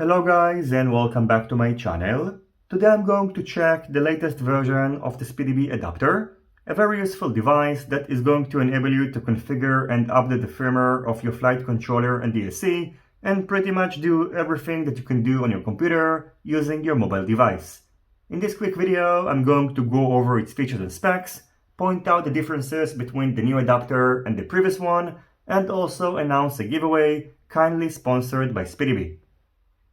Hello guys and welcome back to my channel. Today I'm going to check the latest version of the SpeedyBee adapter, a very useful device that is going to enable you to configure and update the firmware of your flight controller and DSC and pretty much do everything that you can do on your computer using your mobile device. In this quick video I'm going to go over its features and specs, point out the differences between the new adapter and the previous one, and also announce a giveaway kindly sponsored by SpeedyBee.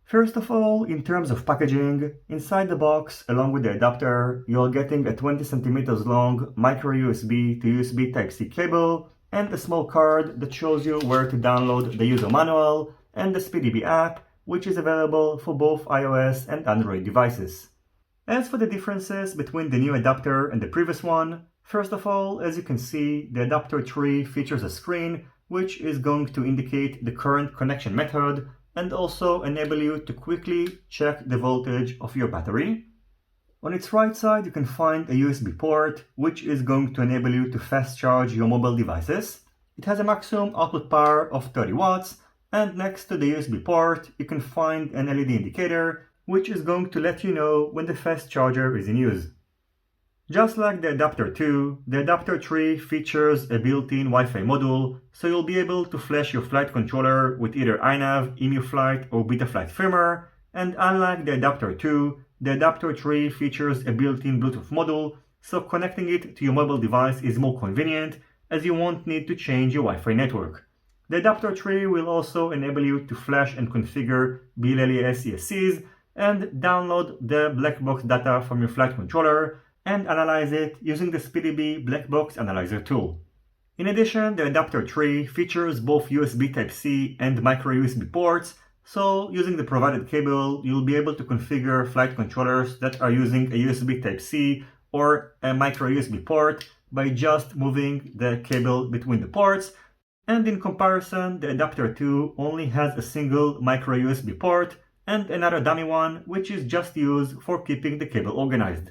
First of all, in terms of packaging, inside the box, along with the adapter, you're getting a 20 cm long micro USB to USB Type-C cable and a small card that shows you where to download the user manual and the SpeedyBee app, which is available for both iOS and Android devices. As for the differences between the new adapter and the previous one, first of all, as you can see, the adapter tree features a screen which is going to indicate the current connection method and also enable you to quickly check the voltage of your battery. On its right side you can find a USB port which is going to enable you to fast charge your mobile devices. It has a maximum output power of 30 watts, and next to the USB port you can find an LED indicator which is going to let you know when the fast charger is in use. Just like the adapter 2, the adapter 3 features a built-in Wi-Fi module, so you'll be able to flash your flight controller with either iNav, EmuFlight or Betaflight firmware, and unlike the adapter 2, the adapter 3 features a built-in Bluetooth module, so connecting it to your mobile device is more convenient as you won't need to change your Wi-Fi network. The adapter 3 will also enable you to flash and configure BLE ESCs and download the black box data from your flight controller and analyze it using the SpeedyBee Black Box Analyzer tool. In addition, the adapter 3 features both USB Type-C and micro USB ports, so using the provided cable, you'll be able to configure flight controllers that are using a USB Type-C or a micro USB port by just moving the cable between the ports. And in comparison, the adapter 2 only has a single micro USB port and another dummy one, which is just used for keeping the cable organized.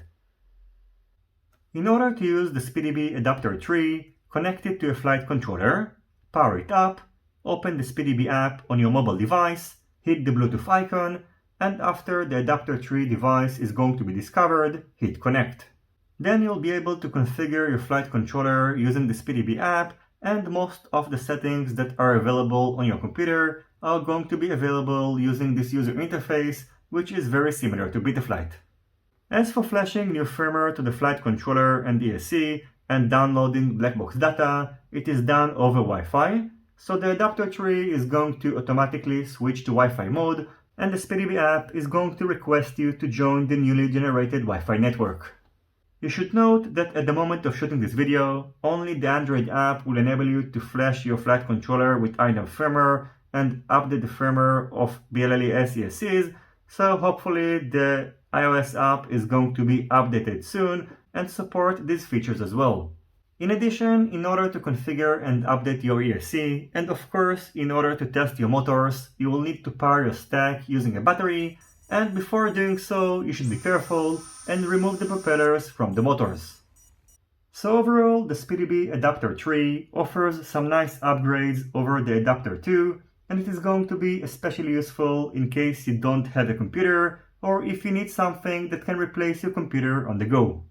In order to use the SpeedyBee adapter 3, connect it to a flight controller, power it up, open the SpeedyBee app on your mobile device, hit the Bluetooth icon, and after the adapter 3 device is going to be discovered, hit connect. Then you'll be able to configure your flight controller using the SpeedyBee app, and most of the settings that are available on your computer are going to be available using this user interface, which is very similar to Betaflight. As for flashing new firmware to the flight controller and DSC and downloading black box data, it is done over Wi-Fi, so the adapter 3 is going to automatically switch to Wi-Fi mode, and the SpeedyBee app is going to request you to join the newly generated Wi-Fi network. You should note that at the moment of shooting this video, only the Android app will enable you to flash your flight controller with iNav firmware and update the firmware of BLE ESCs, so hopefully the iOS app is going to be updated soon and support these features as well. In addition, in order to configure and update your ESC, and of course in order to test your motors, you will need to power your stack using a battery, and before doing so you should be careful and remove the propellers from the motors. So overall, the SpeedyBee adapter 3 offers some nice upgrades over the adapter 2, and it is going to be especially useful in case you don't have a computer or if you need something that can replace your computer on the go.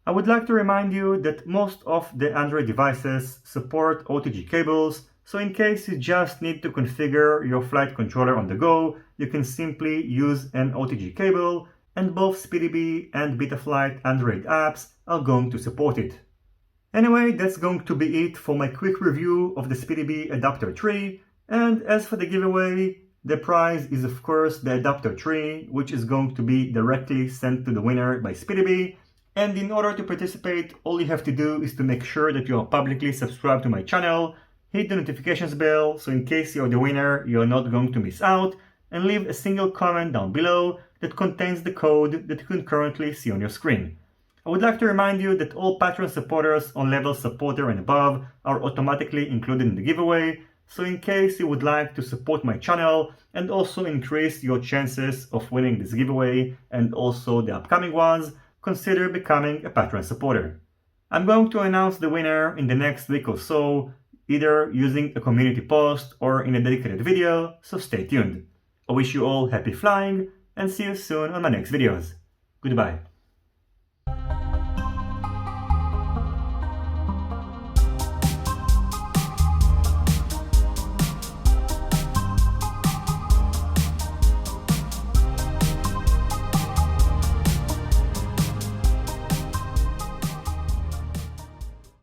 I would like to remind you that most of the Android devices support OTG cables, so in case you just need to configure your flight controller on the go, you can simply use an OTG cable, and both SpeedyBee and Betaflight Android apps are going to support it. Anyway, that's going to be it for my quick review of the SpeedyBee adapter 3, and as for the giveaway, the prize is of course the adapter 3, which is going to be directly sent to the winner by SpeedyBee. And in order to participate, all you have to do is to make sure that you are publicly subscribed to my channel, hit the notifications bell so in case you're the winner you are not going to miss out, and leave a single comment down below that contains the code that you can currently see on your screen. I would like to remind you that all Patreon supporters on level supporter and above are automatically included in the giveaway, so in case you would like to support my channel and also increase your chances of winning this giveaway and also the upcoming ones, consider becoming a Patreon supporter. I'm going to announce the winner in the next week or so, either using a community post or in a dedicated video, so stay tuned. I wish you all happy flying and see you soon on my next videos. Goodbye.